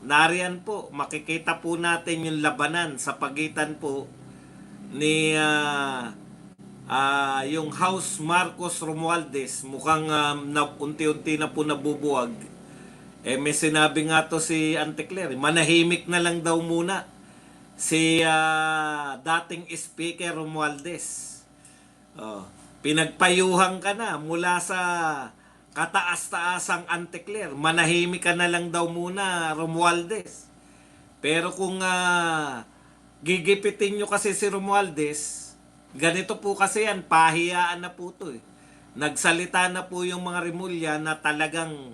nariyan po, makikita po natin yung labanan sa pagitan po ni yung House Marcos Romualdez. Mukhang unti-unti na po nabubuwag. May sinabi nga to si Antecler, manahimik na lang daw muna si dating Speaker Romualdez. Oh, pinagpayuhan ka na mula sa kataas-taasang Antecler. Manahimik ka na lang daw muna, Romualdez. Pero kung gigipitin nyo kasi si Romualdez, ganito po kasi yan, pahiyaan na po to eh. Nagsalita na po yung mga Rimulya na talagang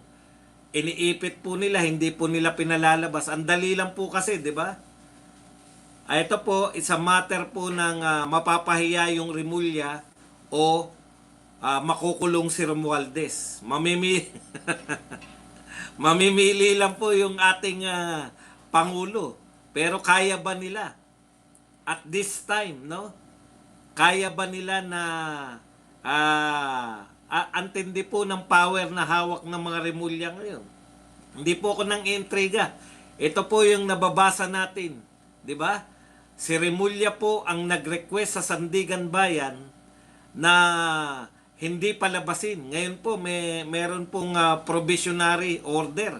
iniipit po nila, hindi po nila pinalalabas. Ang dali lang po kasi, di ba? Ito po, it's a matter po ng mapapahiya yung Rimulya o makukulong si Romualdez. Mamimili lang po yung ating Pangulo. Pero kaya ba nila? At this time, no? Kaya ba nila na antindi po ng power na hawak ng mga Rimulya ngayon? Hindi po ako nang intriga. Ito po yung nababasa natin. Di ba? Si Rimulya po ang nag-request sa Sandigan Bayan na hindi palabasin. Ngayon po meron pong provisionary order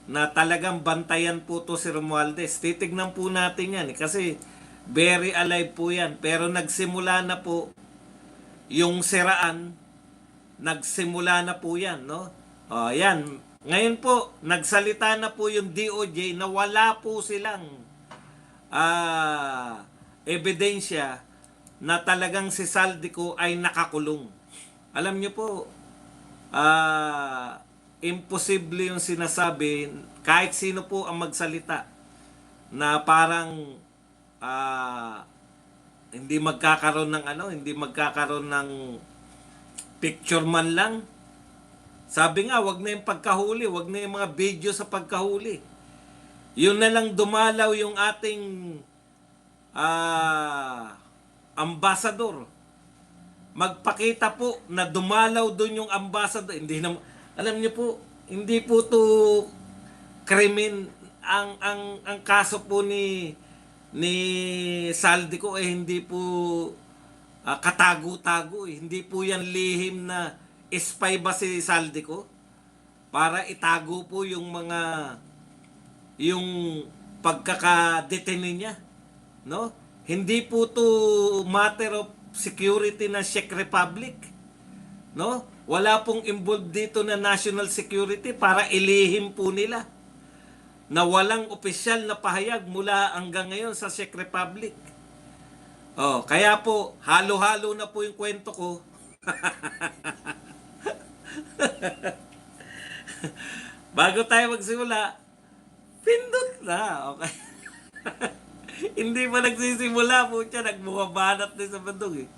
na talagang bantayan po to si Romualdez. Titignan po natin yan kasi very alive po yan. Pero nagsimula na po yung siraan, nagsimula na po yan, no? Yan. Ngayon po, nagsalita na po yung DOJ na wala po silang ebidensya na talagang si Saldico ay nakakulong. Alam niyo po, imposible yung sinasabi kahit sino po ang magsalita na parang hindi magkakaroon ng hindi magkakaroon ng picture man lang. Sabi nga, wag na yung pagkahuli, wag na yung mga video sa pagkahuli. Yun na lang dumalaw yung ating ambassador. Magpakita po na dumalaw doon yung ambassador. Hindi na, alam niyo po, hindi po to krimen ang kaso po ni Saldico hindi po katago-tago eh. Hindi po yan lihim na spy ba si Saldico para itago po yung pagkakadetene niya, no? Hindi po to matter of security ng Czech Republic, no? Wala pong involved dito na national security para ilihim po nila na walang opisyal na pahayag mula hanggang ngayon sa Czech Republic. Kaya po, halo-halo na po yung kwento ko. Bago tayo magsimula, pindot na. Okay. Hindi pa nagsisimula po siya, nagbukabanat din sa bandog eh.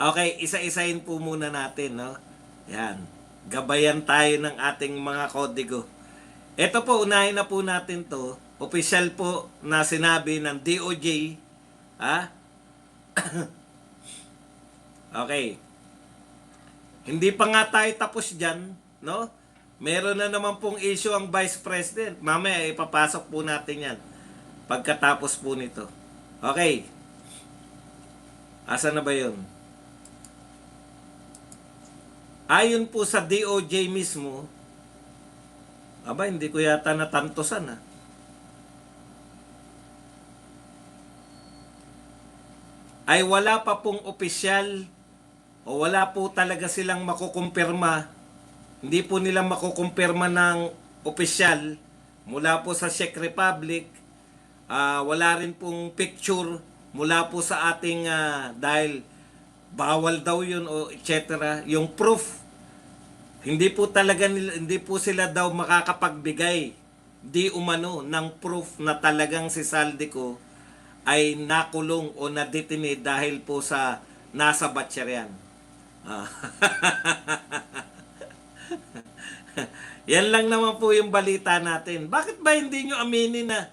Okay, isa-isahin po muna natin, no? Yan. Gabayan tayo ng ating mga kodigo. Ito po, unahin na po natin to. Opisyal po na sinabi ng DOJ. Okay. Hindi pa nga tayo tapos dyan, no? Meron na naman pong issue ang Vice President. Mamaya, ipapasok po natin yan pagkatapos po nito. Okay. Asa na ba yun? Ayon po sa DOJ mismo, hindi ko yata natantosan ay wala pa pong opisyal o wala po talaga silang makukumpirma. Hindi po nila makukumpirma ng opisyal mula po sa Czech Republic. Wala rin pong picture mula po sa ating dahil bawal daw yun o etc. Yung proof, hindi po sila daw makakapagbigay di umano ng proof na talagang si Saldico ay nakulong o nadetine dahil po sa nasa Batcherian. Yan lang naman po yung balita natin. Bakit ba hindi nyo aminin na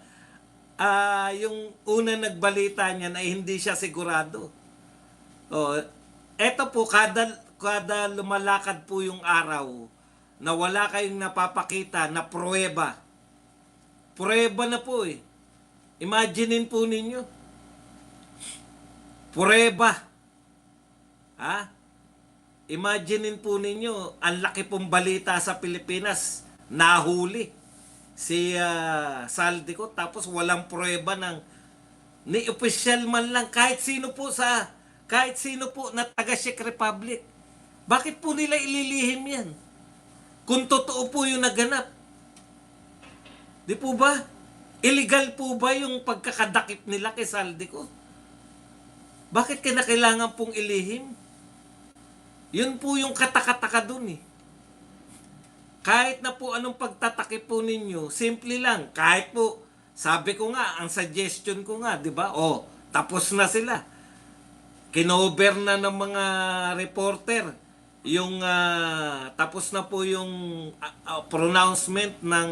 yung una nagbalita niyan ay hindi siya sigurado? Eto po, kada lumalakad po yung araw na wala kayong napapakita na pruweba Prueba na po eh. Imaginein po ninyo. Prueba. Ha? Imaginein po ninyo, ang laki pong balita sa Pilipinas, nahuli si Saldico, tapos walang prueba ni opisyal man lang, kahit sino po na taga Czech Republic. Bakit po nila ililihim yan? Kung totoo po yung naganap. Di po ba? Illegal po ba yung pagkakadakip nila kay Saldico? Bakit kinakailangan pong ilihim? Yun po yung katakataka dun eh. Kahit na po anong pagtatakip po ninyo, simple lang. Kahit po, sabi ko nga, ang suggestion ko nga, di ba? O, tapos na sila. Kinover na ng mga reporter yung tapos na po yung pronouncement ng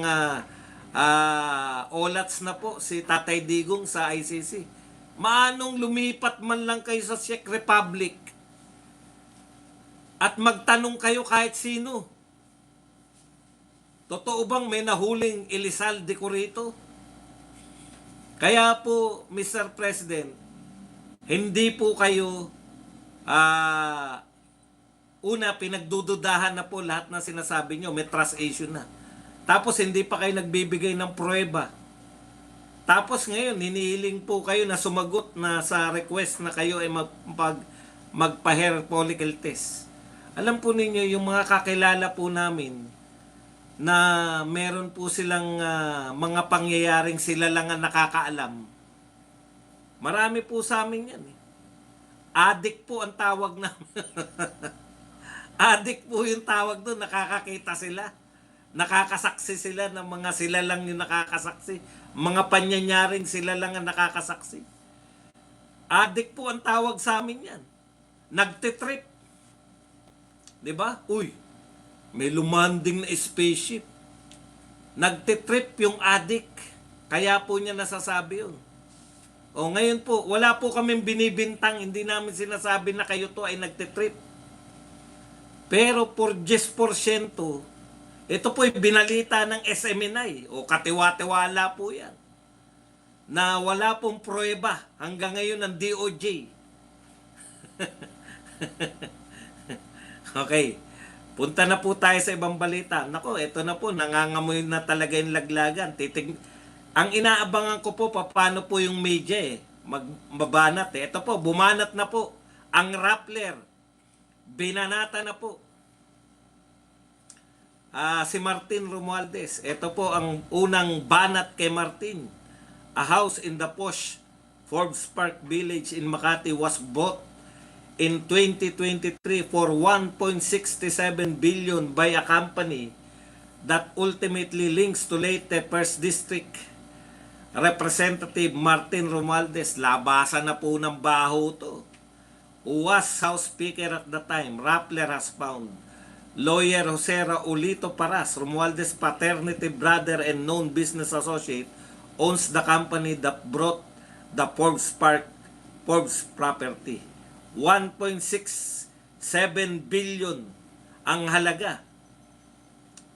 OLATS na po si Tatay Digong sa ICC. Maanong lumipat man lang kayo sa Czech Republic at magtanong kayo kahit sino. Totoo bang may nahuling Elizalde ko rito? Kaya po, Mr. President, hindi po kayo una, pinagdududahan na po lahat ng sinasabi nyo, may trust issue na. Tapos hindi pa kayo nagbibigay ng pruweba. Tapos ngayon, hinihiling po kayo na sumagot na sa request na kayo ay magpa-hair follicle test. Alam po ninyo, yung mga kakilala po namin na meron po silang mga pangyayaring sila lang ang nakakaalam. Marami po sa amin yan. Addict po ang tawag namin. Addict po yung tawag doon. Nakakakita sila. Nakakasaksi sila ng mga sila lang yung nakakasaksi. Mga panyanyaring sila lang ang nakakasaksi. Addict po ang tawag sa amin yan. Nagtitrip. Diba? Uy, may lumanding na spaceship. Nagtitrip yung addict. Kaya po niya nasasabi yun. O ngayon po, wala po kaming binibintang. Hindi namin sinasabi na kayo to ay nagtitrip. Pero por 10%, ito po ay binalita ng SMNI o katiwa-tiwala po yan na wala pong pruweba hanggang ngayon ng DOJ. Okay, punta na po tayo sa ibang balita. Nako, ito na po, nangangamoy na talaga yung laglagan. Ang inaabangan ko po, paano po yung media magbabanat Ito po, bumanat na po ang Rappler. Binanata na po. Si Martin Romualdez. Ito po ang unang banat kay Martin. A house in the posh Forbes Park Village in Makati was bought in 2023 for 1.67 billion by a company that ultimately links to Leyte 1st District Representative Martin Romualdez. Labasan na po ng baho to. Who was House Speaker at the time, Rappler has found. Lawyer Jose Raulito Paras, Romualdez paternity brother and known business associate, owns the company that brought the Forbes property. 1.67 billion ang halaga.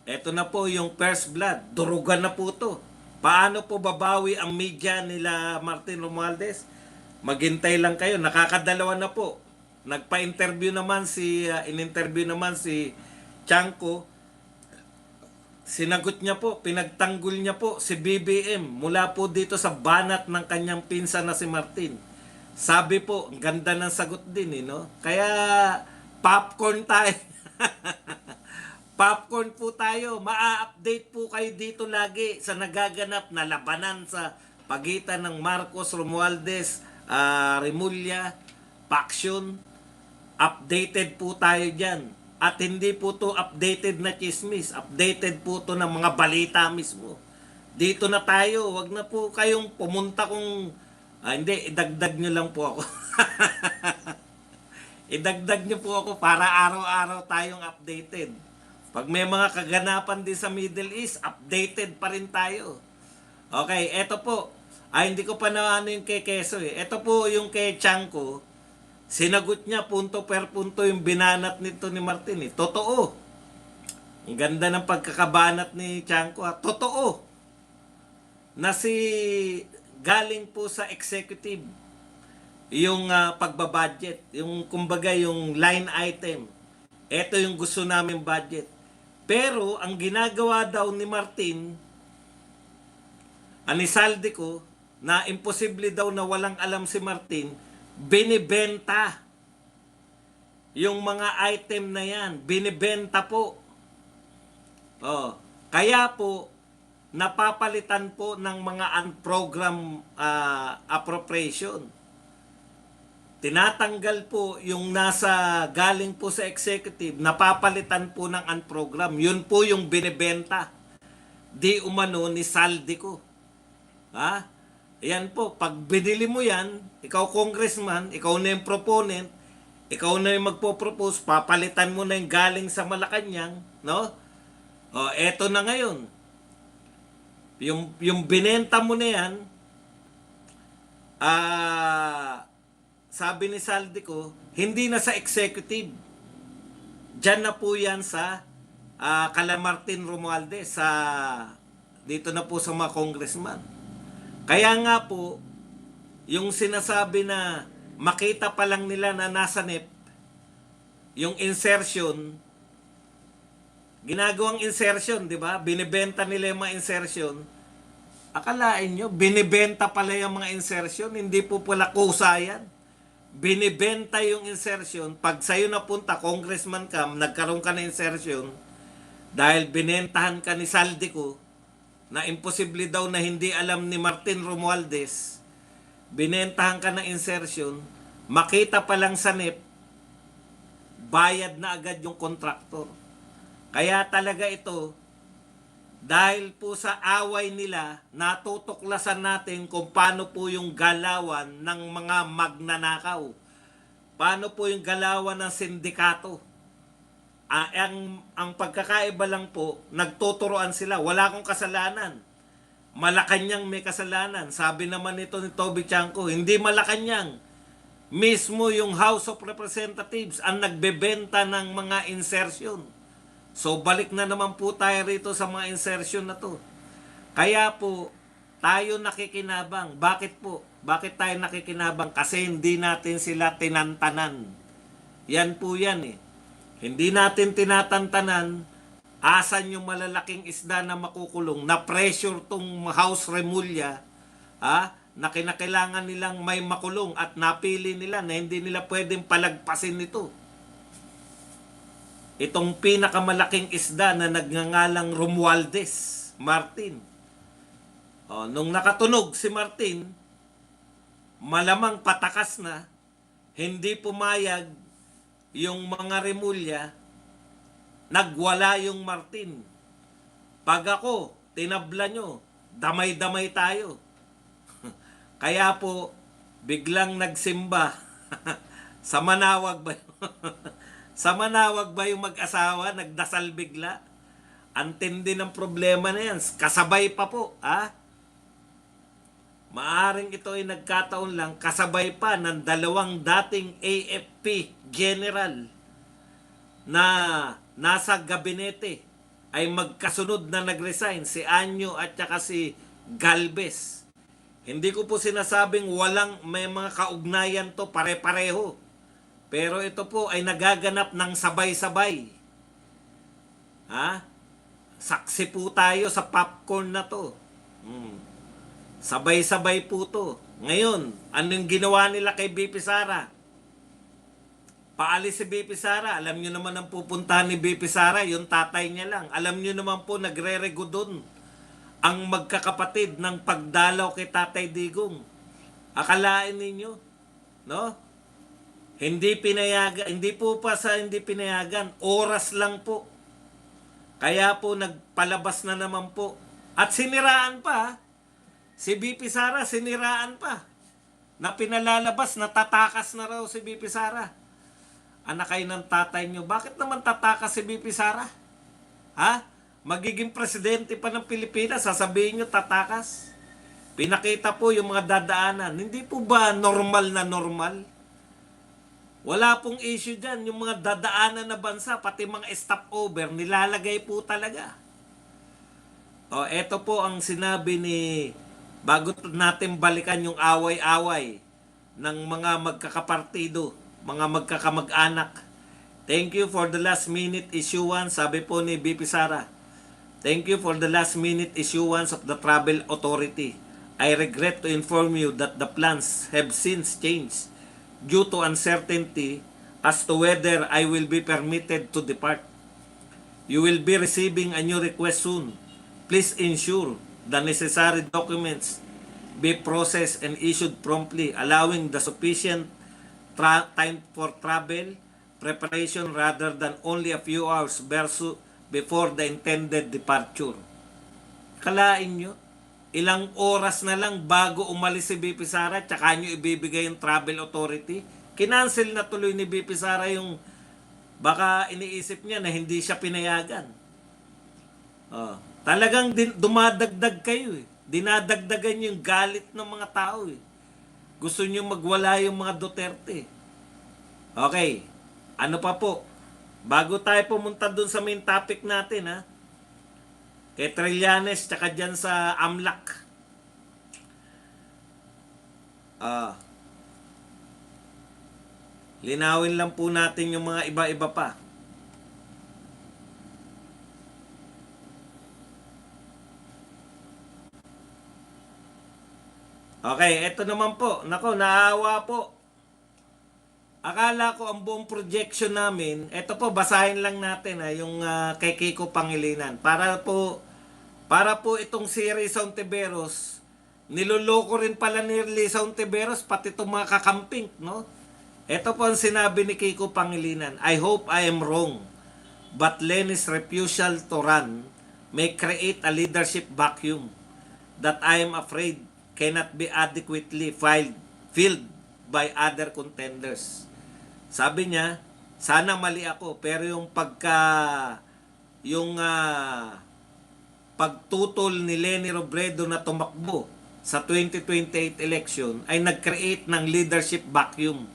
Ito na po yung first blood. Durugan na po to. Paano po babawi ang media nila Martin Romualdez? Maghintay lang kayo. Nakakadalawa na po. Nagpa-interview naman in-interview naman si Chanco. Sinagot niya po, pinagtanggol niya po si BBM mula po dito sa banat ng kanyang pinsan na si Martin. Sabi po, ang ganda ng sagot din no? Kaya popcorn tayo. Popcorn po tayo. Ma-update po kayo dito lagi sa nagaganap na labanan sa pagitan ng Marcos, Romualdez, Remulla, Paksyon. Updated po tayo dyan. At hindi po to updated na chismis. Updated po to ng mga balita mismo. Dito na tayo. Wag na po kayong pumunta kung... hindi, idagdag nyo lang po ako. Idagdag nyo po ako para araw-araw tayong updated. Pag may mga kaganapan din sa Middle East, updated pa rin tayo. Okay, eto po. Hindi ko pa na ano yung kay Keso Ito po yung kay Chanco. Sinagot niya punto per punto yung binanat nito ni Martin Totoo. Ang ganda ng pagkakabanat ni Chanco Totoo. na si galing po sa executive yung pagbabudget, yung kumbaga yung line item. Ito yung gusto namin budget. Pero ang ginagawa daw ni Martin, anisaldi ko, na imposible daw na walang alam si Martin, binibenta yung mga item na yan. Binibenta po. Oh, kaya po, napapalitan po ng mga unprogram appropriation. Tinatanggal po yung nasa galing po sa executive, napapalitan po ng unprogram. Yun po yung binibenta. Di umano ni Saldico. Ha? Yan po, pag binili mo yan, ikaw congressman, ikaw na yung proponent, ikaw na yung magpo-propose, papalitan mo na yung galing sa Malacanang, no? O, eto na ngayon. Yung binenta mo na yan, sabi ni Saldico, hindi na sa executive. Diyan na po yan sa Calamartin Romualdez, dito na po sa mga congressman. Kaya nga po, yung sinasabi na makita pa lang nila na nasa NEP, yung insertion, ginagawang insertion, di ba? Binibenta nila yung mga insertion. Akalain nyo, binibenta pala yung mga insertion, hindi po pala kusa yan. Binibenta yung insertion. Pag sa'yo napunta, congressman ka, nagkaroon ka na insertion, dahil binentahan ka ni Saldico, na imposible daw na hindi alam ni Martin Romualdez, binentahan ka ng insertion, makita pa lang sa NEP, bayad na agad yung kontraktor. Kaya talaga ito, dahil po sa away nila, natutuklasan natin kung paano po yung galawan ng mga magnanakaw. Paano po yung galawan ng sindikato. Ang pagkakaiba lang po, nagtuturoan sila. Wala akong kasalanan. Malacanang may kasalanan. Sabi naman ito ni Toby Chanco, hindi Malacanang. Mismo yung House of Representatives ang nagbebenta ng mga insertion. So balik na naman po tayo rito sa mga insertion na to. Kaya po, tayo nakikinabang. Bakit po? Bakit tayo nakikinabang? Kasi hindi natin sila tinantanan. Yan po yan eh. Hindi natin tinatantanan, asan yung malalaking isda na makukulong, na pressure tong House Remulla, na kinakailangan nilang may makulong at napili nila na hindi nila pwedeng palagpasin ito. Itong pinakamalaking isda na nagngangalang Romualdez, Martin. Nung nakatunog si Martin, malamang patakas na, hindi pumayag yung mga Remulla, nagwala yung Martin. Pag ako, tinabla nyo, damay-damay tayo. Kaya po, biglang nagsimba. Sa Manawag ba yun? Sa Manawag ba yung mag-asawa, nagdasal bigla? Antindi ng problema na yan. Kasabay pa po, Maaring ito ay nagkataon lang, kasabay pa ng dalawang dating AFP general na nasa gabinete ay magkasunod na nag-resign, si Anyo at saka si Galvez. Hindi ko po sinasabing walang may mga kaugnayan to, pare-pareho. Pero ito po ay nagaganap ng sabay-sabay. Saksi po tayo sa popcorn na to. Sabay-sabay po to. Ngayon, anong ginawa nila kay BP Sara? Paalis si BP Sara. Alam nyo naman ang pupuntahan ni BP Sara, yung tatay niya lang. Alam nyo naman po, nagre-rego doon ang magkakapatid ng pagdalaw kay Tatay Digong. Akalain ninyo, no? Hindi pinayagan, hindi po pa sa hindi pinayagan, oras lang po. Kaya po nagpalabas na naman po. At siniraan pa, si BP Sara, siniraan pa. Na pinalalabas, natatakas na raw si BP Sara. Anak kayo ng tatay nyo, bakit naman tatakas si BP Sara? Magiging presidente pa ng Pilipinas, sasabihin nyo tatakas? Pinakita po yung mga dadaanan. Hindi po ba normal na normal? Wala pong issue dyan. Yung mga dadaanan na bansa, pati mga stopover, nilalagay po talaga. O, eto po ang sinabi ni, bago natin balikan yung away-away ng mga magkakapartido, mga magkakamag-anak. Thank you for the last minute issuance, sabi po ni BP Sara. Thank you for the last minute issuance of the Travel Authority. I regret to inform you that the plans have since changed due to uncertainty as to whether I will be permitted to depart. You will be receiving a new request soon. Please ensure the necessary documents be processed and issued promptly, allowing the sufficient time for travel preparation rather than only a few hours before the intended departure. Kalain nyo, ilang oras na lang bago umalis si BP Sara, tsaka nyo ibibigay yung travel authority. Kinancel na tuloy ni BP Sara yung baka iniisip niya na hindi siya pinayagan. Talagang dumadagdag kayo eh. Dinadagdagan yung galit ng mga tao eh. Gusto nyo magwala yung mga Duterte. Okay, ano pa po? Bago tayo pumunta dun sa main topic natin ha. Kay Trillanes tsaka dyan sa AMLAC. Linawin lang po natin yung mga iba-iba pa. Okay, eto naman po. Nako, naawa po. Akala ko ang buong projection namin, eto po, basahin lang natin yung kay Kiko Pangilinan. Para po itong si Risa Ontiveros, niloloko rin pala ni Risa Ontiveros, pati itong mga kakamping, no? Ito po ang sinabi ni Kiko Pangilinan. I hope I am wrong, but Leny's refusal to run may create a leadership vacuum that I am afraid cannot be adequately filled by other contenders. Sabi niya, sana mali ako, pero yung pagtutol ni Leni Robredo na tumakbo sa 2028 election ay nag-create ng leadership vacuum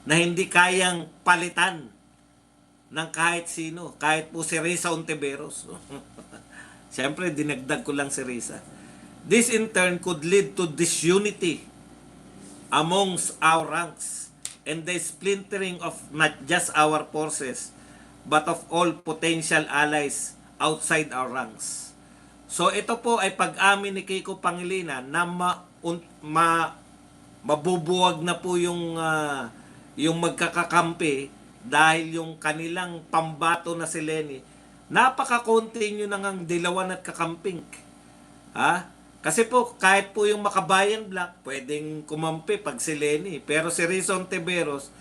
na hindi kayang palitan ng kahit sino, kahit po si Risa Ontiveros. Siyempre, dinagdag ko lang si Risa. This in turn could lead to disunity amongst our ranks and the splintering of not just our forces but of all potential allies outside our ranks. So ito po ay pag-amin ni Kiko Pangilinan na mabubuwag na po yung magkakakampi dahil yung kanilang pambato na si Leni, napaka-continue na ngang dilawan at kakamping. Kasi po, kahit po yung Makabayan Black, pwedeng kumampi pag si Leni. Pero si Risa Ontiveros,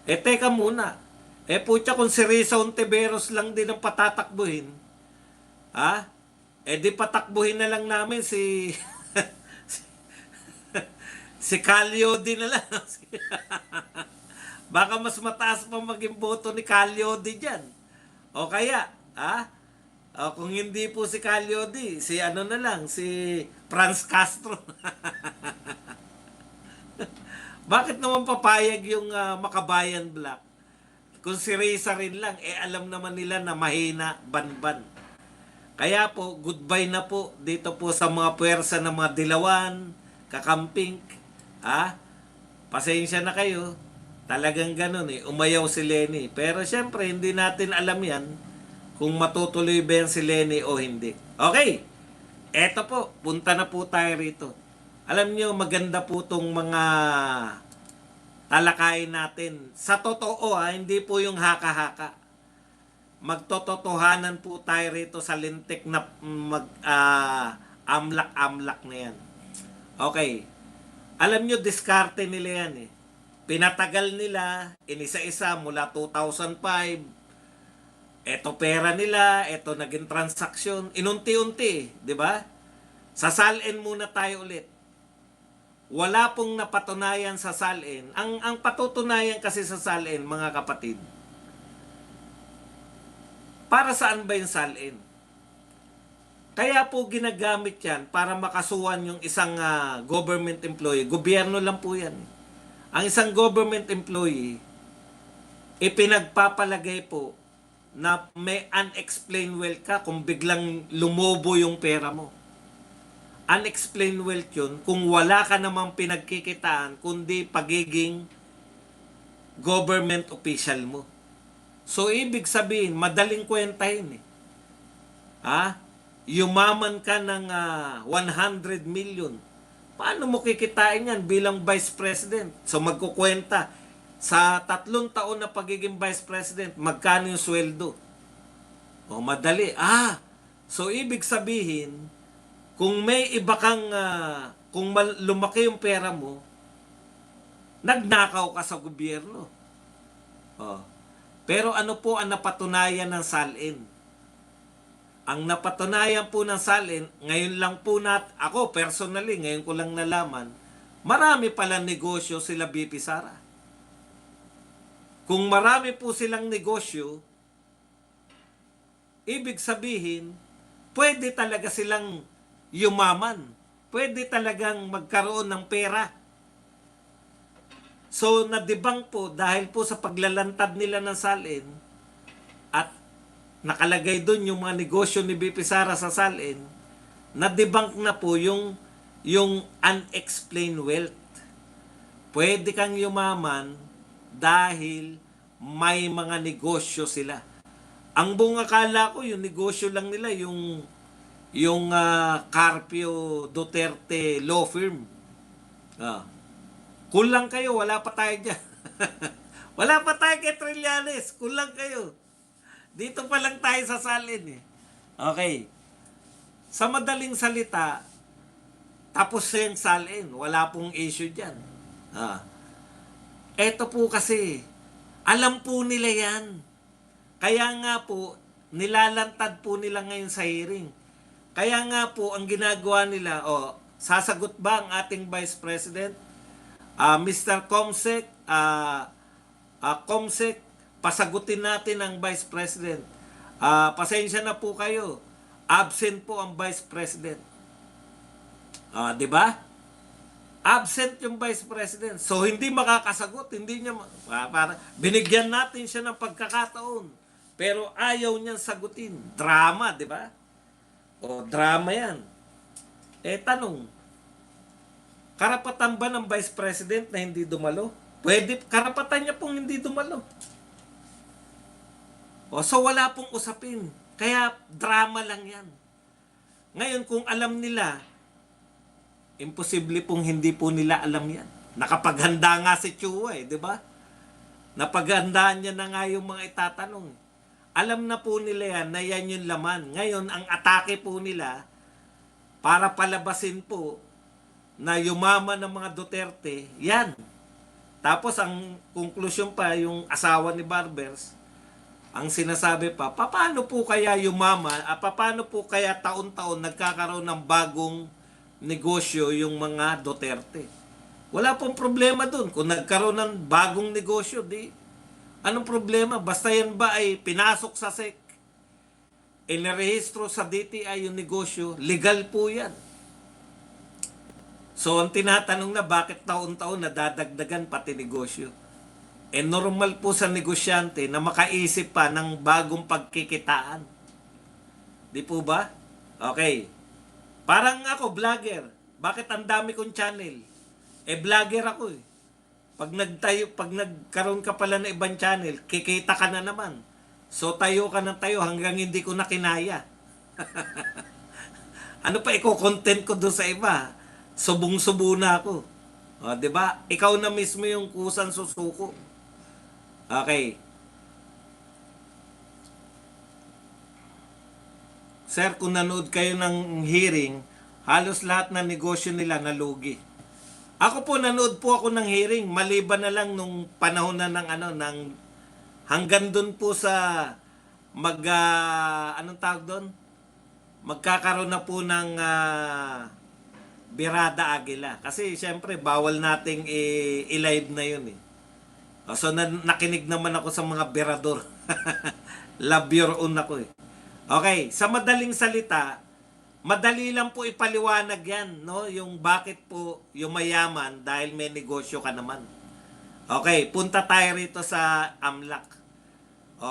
teka muna. Putya, kung si Risa Ontiveros lang din ang patatakbuhin, di patakbuhin na lang namin si si Calyodi na lang. Baka mas mataas pa maging boto ni Calyodi dyan. O kaya, kung hindi po si Calyodi, si ano na lang, si Franz Castro. Bakit naman papayag yung Makabayan Black? Kung si Risa rin lang, alam naman nila na mahina, banban. Kaya po, goodbye na po dito po sa mga puwersa ng mga dilawan, kakamping. Pasensya na kayo. Talagang ganun umayaw si Leni. Pero syempre, hindi natin alam yan kung matutuloy ba yan si Leni o hindi. Okay, eto po, punta na po tayo rito. Alam nyo, maganda po itong mga talakayin natin. Sa totoo, hindi po yung haka-haka. Magtototohanan po tayo rito sa lintik na amlak-amlak na yan. Okay, alam nyo, diskarte nila yan Pinatagal nila, inisa-isa mula 2005, eto pera nila, eto naging transaksyon, inunti-unti, di ba? Sasalin muna tayo ulit. Wala pong napatunayan sa salin. Ang patutunayan kasi sa salin, mga kapatid, para saan ba yung salin? Kaya po ginagamit yan para makasuhan yung isang government employee. Gobyerno lang po yan. Ang isang government employee, ipinagpapalagay po na may unexplained wealth ka kung biglang lumobo yung pera mo. Unexplained wealth yun kung wala ka namang pinagkikitaan kundi pagiging government official mo. So, ibig sabihin, madaling kwentahin eh. Yumaman ka ng 100 million. Paano mo kikitain yan bilang Vice President? So, magkukwenta. Sa 3 taon na pagiging Vice President, magkano yung sweldo? O, madali. So, ibig sabihin, kung may iba kang, kung lumaki yung pera mo, nagnakaw ka sa gobyerno. Pero ano po ang napatunayan ng SALN? Ang napatunayan po ng SALN, ngayon lang po ako personally, ngayon ko lang nalaman, marami palang negosyo sila BP Sara. Kung marami po silang negosyo, ibig sabihin, pwede talaga silang yumaman. Pwede talagang magkaroon ng pera. So, nadibang po dahil po sa paglalantad nila ng SALN at nakalagay doon yung mga negosyo ni BP Sara sa SALN, nadibang na po yung unexplained wealth. Pwede kang yumaman dahil may mga negosyo sila. Ang buong akala ko, yung negosyo lang nila, yung Carpio Duterte Law Firm. Kulang kayo, wala pa tayo dyan. Wala pa tayo kay Trillanes, kulang kayo. Dito pa lang tayo sa SALN eh. Okay. Sa madaling salita, tapos yung SALN, wala pong issue dyan. Eto po kasi, alam po nila yan. Kaya nga po, nilalantad po nila ngayon sa hearing. Kaya nga po, ang ginagawa nila, sasagot ba ang ating Vice President? Mr. Comsec, Comsec, pasagutin natin ang Vice President. Pasensya na po kayo. Absent po ang Vice President. Di ba? Absent yung Vice President. So, hindi makakasagot. Hindi niya, binigyan natin siya ng pagkakataon. Pero ayaw niyang sagutin. Drama, di ba? Drama yan. Tanong, karapatan ba ng Vice President na hindi dumalo? Pwede, karapatan niya pong hindi dumalo. So wala pong usapin. Kaya drama lang yan. Ngayon, kung alam nila, imposible pong hindi po nila alam yan. Nakapaghanda nga si Chua di ba? Napaghandaan niya na nga yung mga itatanong. Alam na po nila yan na yan yung laman. Ngayon, ang atake po nila, para palabasin po na yumaman ng mga Duterte, yan. Tapos ang konklusyon pa, yung asawa ni Barbers, ang sinasabi pa, paano po kaya yumaman, paano po kaya taon-taon nagkakaroon ng bagong negosyo yung mga Duterte? Wala pong problema dun. Kung nagkaroon ng bagong negosyo, anong problema? Basta yan ba ay pinasok sa SEC, inirehistro sa DTI yung negosyo, legal po yan. So, ang tinatanong na bakit taon-taon nadadagdagan pati negosyo? Normal po sa negosyante na makaisip pa ng bagong pagkikitaan. Di po ba? Okay. Parang ako, vlogger. Bakit ang dami kong channel? Vlogger ako eh. Pag nagkaroon ka pala ng ibang channel, kikita ka na naman. So, tayo ka ng tayo hanggang hindi ko na kinaya. Ano pa i-content ko doon sa iba? Subong-subo na ako. Di ba? Ikaw na mismo yung kusang susuko. Okay. Sir, kung nanood kayo ng hearing, halos lahat ng negosyo nila nalugi. Ako po, nanood po ako ng hearing, maliban na lang nung panahon na ng hanggang doon po sa anong tawag doon? Magkakaroon na po ng Birada Aguila. Kasi syempre, bawal nating i-live na yun eh. So, nakinig naman ako sa mga berador. Love your own ako eh. Okay, sa madaling salita, madali lang po ipaliwanag yan, no? Yung bakit po yung mayaman dahil may negosyo ka naman. Okay, punta tayo rito sa AMLAC.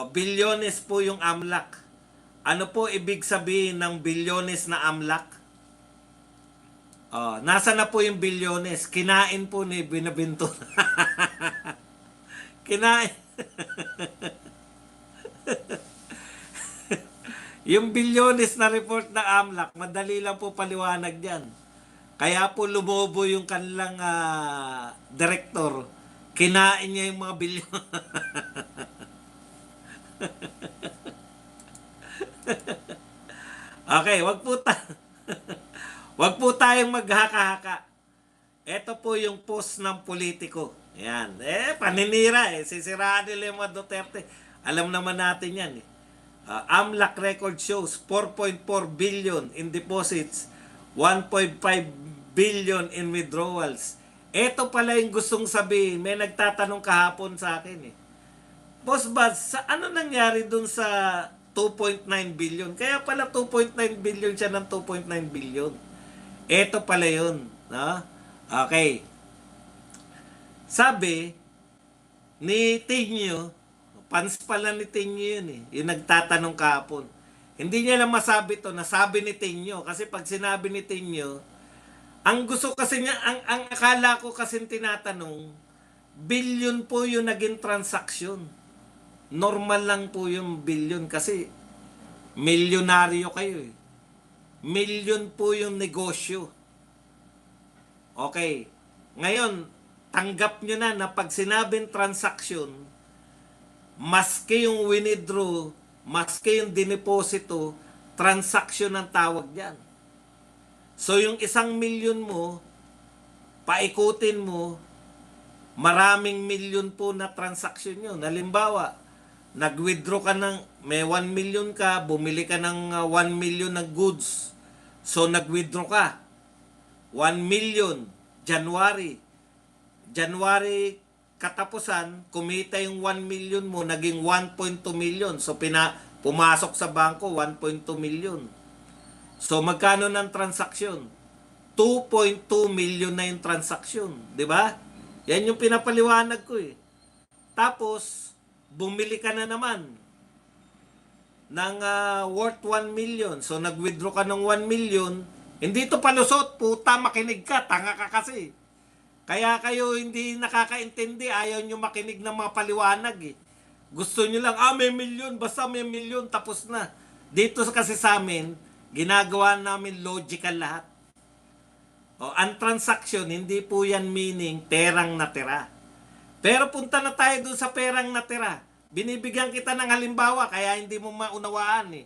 Bilyones po yung AMLAC. Ano po ibig sabihin ng bilyones na AMLAC? Nasa na po yung bilyones? Kinain po ni Binabinto. Kinain. Yung bilyones na report na AMLAC, madali lang po paliwanag diyan. Kaya po lumobo yung kanilang director. Kinain niya yung mga bilyon. Okay, wag po tayong maghaka-haka. Ito po yung post ng politiko. Yan. Paninira eh. Sisiraan nila yung mga Duterte. Alam naman natin yan eh. AMLAC record shows 4.4 billion in deposits, 1.5 billion in withdrawals. Ito pala yung gustong sabihin. May nagtatanong kahapon sa akin eh. Boss Baz, ano nangyari dun sa 2.9 billion? Kaya pala 2.9 billion siya ng 2.9 billion. Ito pala yun. No? Okay. Sabi ni Tinyo, fans pala ni Tinyo yun eh. Yung nagtatanong kahapon. Hindi niya lang masabi to, nasabi ni Tinyo. Kasi pag sinabi ni Tinyo, ang gusto kasi niya, ang akala ko kasi tinatanong, billion po yung naging transaction. Normal lang po yung billion kasi milyonaryo kayo eh. Million po yung negosyo. Okay. Ngayon, tanggap nyo na pag sinabing transaction, maski yung withdraw, maski yung dineposito, transaction ang tawag dyan. So yung 1 milyon mo, paikutin mo, maraming milyon po na transaction yun. Halimbawa, nag-withdraw ka ng, may 1 million ka, bumili ka ng 1 million ng goods. So nag-withdraw ka. 1 million, January katapusan, kumita yung 1 million mo, naging 1.2 million. So pumasok sa bangko, 1.2 million. So magkano ng transaksyon? 2.2 million na yung transaksyon. Di ba? Yan yung pinapaliwanag ko eh. Tapos, bumili ka na naman ng worth 1 million. So nag-withdraw ka ng 1 million. Hindi to palusot, puta, makinig ka, tanga ka kasi. Kaya kayo hindi nakakaintindi, ayaw nyo makinig ng mga paliwanag eh. Gusto nyo lang, may milyon, basta may milyon, tapos na. Dito kasi sa amin, ginagawa namin logical lahat. Ang transaction, hindi po yan meaning perang natira. Pero punta na tayo dun sa perang natira. Binibigyan kita ng halimbawa, kaya hindi mo maunawaan eh.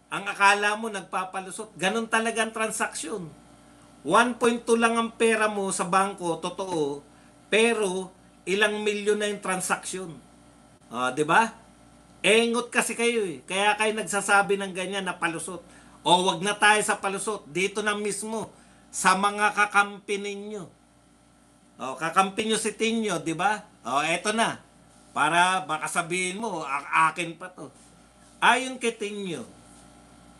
Ang akala mo nagpapalusot. Ganun talaga ang transaksyon. 1.2 lang ang pera mo sa bangko, totoo. Pero ilang milyon na yung transaksyon. Di ba? Engot kasi kayo eh. Kaya kayo nagsasabi ng ganyan na palusot. Wag na tayo sa palusot. Dito na mismo sa mga kakampi ninyo. Kakampi nyo si Tinyo, di ba? Eto na. Para baka sabihin mo, akin pa to. Ayon kay Tinyo,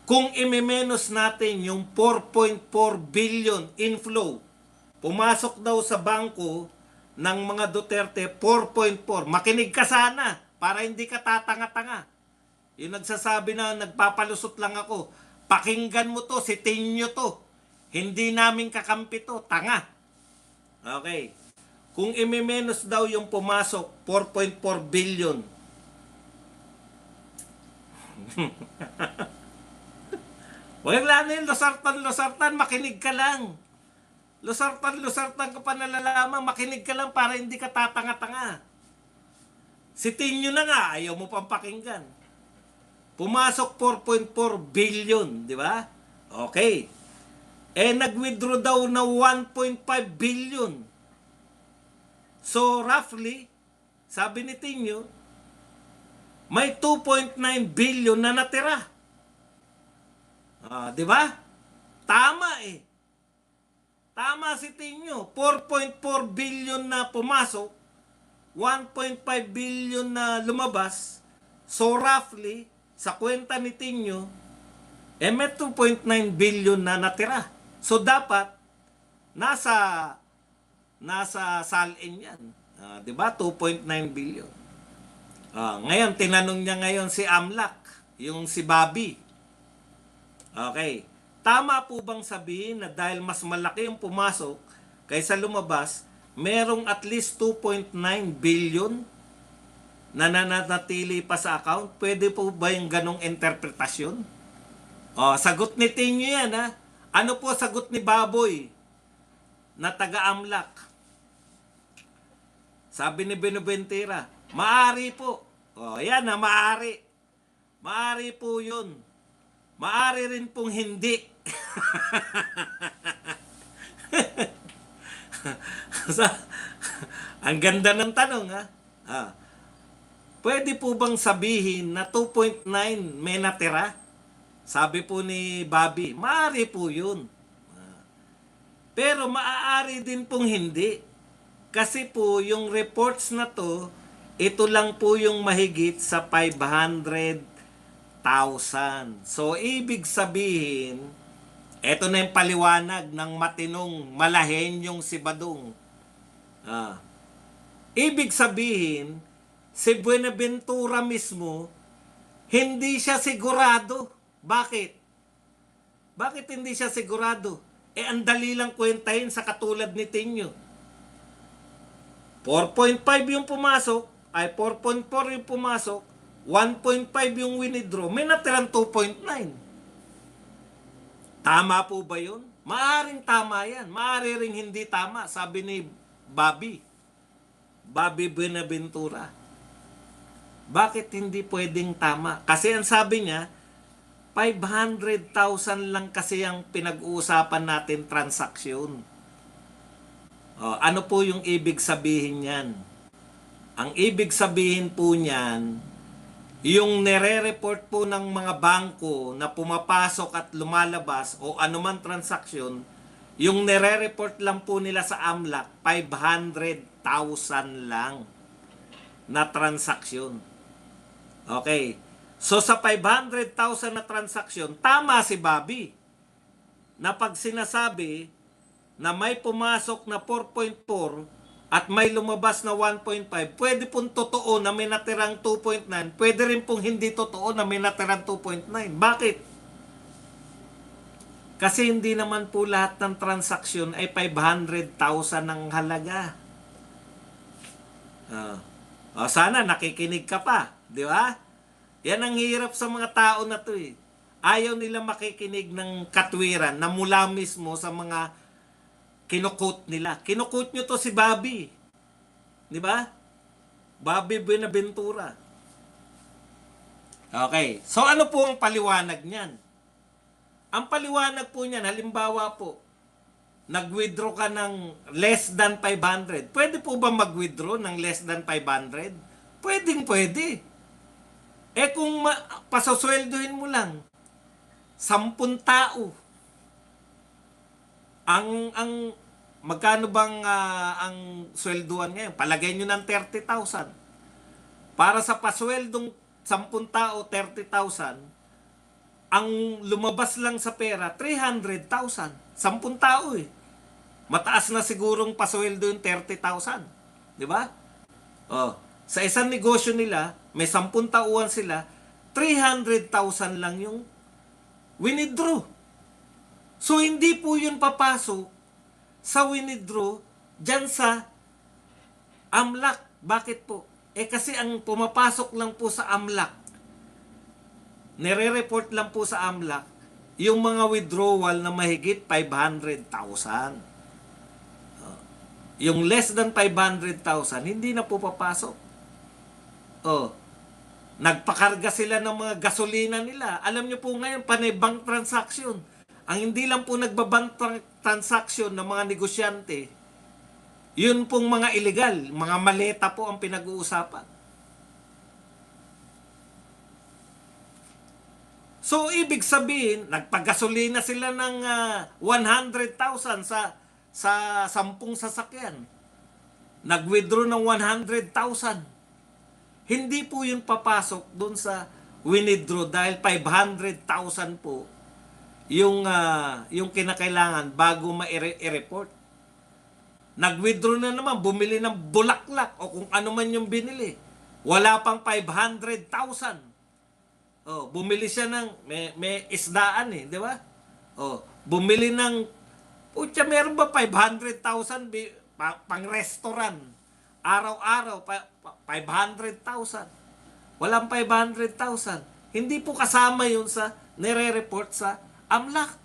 kung imimenos natin yung 4.4 billion inflow, pumasok daw sa bangko ng mga Duterte 4.4. Makinig ka sana para hindi ka tatanga-tanga. Yung nagsasabi na nagpapalusot lang ako, pakinggan mo to, si Tinyo to. Hindi namin kakampi to, tanga. Okay. Kung imimenos daw yung pumasok 4.4 billion, wala na yung losartan, makinig ka lang. Losartan ka pa nalalaman, makinig ka lang para hindi ka tatanga-tanga. Si Tinyo na nga, ayaw mo pang pakinggan. Pumasok 4.4 billion, di ba? Okay. Nag-withdraw daw na 1.5 billion. So, roughly, sabi ni Tinyo, may 2.9 billion na natira. Di ba? Tama eh. Tama si Tinyo. 4.4 billion na pumasok, 1.5 billion na lumabas. So roughly, sa kwenta ni Tinyo, may 2.9 billion na natira. So dapat, nasa salin yan. Di ba? 2.9 billion. Ngayon, tinanong niya ngayon si Amlak, yung si Bobby. Okay. Tama po bang sabihin na dahil mas malaki yung pumasok kaysa lumabas, merong at least 2.9 billion na nananatili pa sa account? Pwede po ba yung ganong interpretasyon? Sagot ni Tinyo yan, ha? Ano po sagot ni Baboy na taga-Amlak? Sabi ni Benaventira, maari po. Yan na, maari. Maari po yun. Maari rin pong hindi. Ang ganda ng tanong, ha? Pwede po bang sabihin na 2.9 may natira? Sabi po ni Bobby, maari po yun. Pero maaari din pong hindi. Kasi po yung reports na to, ito lang po yung mahigit sa 500,000. So, ibig sabihin, ito na yung paliwanag ng matinong malahenyong si Badong. Ibig sabihin, si Buenaventura mismo, hindi siya sigurado. Bakit? Bakit hindi siya sigurado? Ang dali lang kwentahin sa katulad ni Tinyo. 4.5 yung pumasok, ay 4.4 yung pumasok, 1.5 yung winidraw, may natirang 2.9. Tama po ba yun? Maaring tama yan. Maari ring hindi tama, sabi ni Bobby Buenaventura. Bakit hindi pwedeng tama? Kasi ang sabi niya, 500,000 lang kasi ang pinag-uusapan natin transaksyon. Ano po yung ibig sabihin niyan? Ang ibig sabihin po niyan, yung nire-report po ng mga bangko na pumapasok at lumalabas o anuman transaksyon, yung nire-report lang po nila sa AMLAC, 500,000 lang na transaksyon. Okay. So sa 500,000 na transaksyon, tama si Bobby na pag sinasabi na may pumasok na 4.4 at may lumabas na 1.5, pwede pong totoo na may natirang 2.9, pwede rin pong hindi totoo na may natirang 2.9. Bakit? Kasi hindi naman po lahat ng transaksyon ay 500,000 ang halaga. Sana nakikinig ka pa, di ba? Yan ang hirap sa mga tao na to eh. Ayaw nila makikinig ng katwiran na mula mismo sa mga kinukot nila. Kinukot nyo to si Bobby. Di ba? Bobby Buenaventura. Okay. So ano po ang paliwanag niyan? Ang paliwanag po niyan, halimbawa po, nag-withdraw ka ng less than 500. Pwede po ba mag-withdraw ng less than 500? Pwedeng pwede. Kung pasasweldohin mo lang, 10 tao, ang magkano bang ang swelduhan ngayon? Palagay nyo ng 30,000. Para sa pasweldong 10 tao, 30,000, ang lumabas lang sa pera, 300,000. 10 tao eh. Mataas na sigurong pasweldo yung 30,000. Di ba? Sa isang negosyo nila, may 10 tauhan sila, 300,000 lang yung winidraw. So, hindi po yun papasok sa winidraw dyan sa AMLAC. Bakit po? Kasi ang pumapasok lang po sa AMLAC, nire-report lang po sa AMLAC, yung mga withdrawal na mahigit 500,000. Yung less than 500,000, hindi na po papasok. Nagpakarga sila ng mga gasolina nila. Alam nyo po ngayon, panay bank transaction. Ang hindi lang po nagbabank transaction ng mga negosyante, yun pong mga illegal, mga maleta po ang pinag-uusapan. So, ibig sabihin, nagpagasolina sila ng 100,000 sa 10 sasakyan. Nag-withdraw ng 100,000. Hindi po yun papasok dun sa winidraw dahil 500,000 po yung kinakailangan bago ma-report. Nag-withdraw na naman, bumili ng bulaklak o kung ano man yung binili. Wala pang 500,000. Oh, bumili siya ng may isdaan eh, di ba? Oh, bumili ng putya, meron ba 500,000 pang restaurant? Araw-araw 500,000. Walang 500,000. Hindi po kasama 'yun sa nire-report sa AMLAC.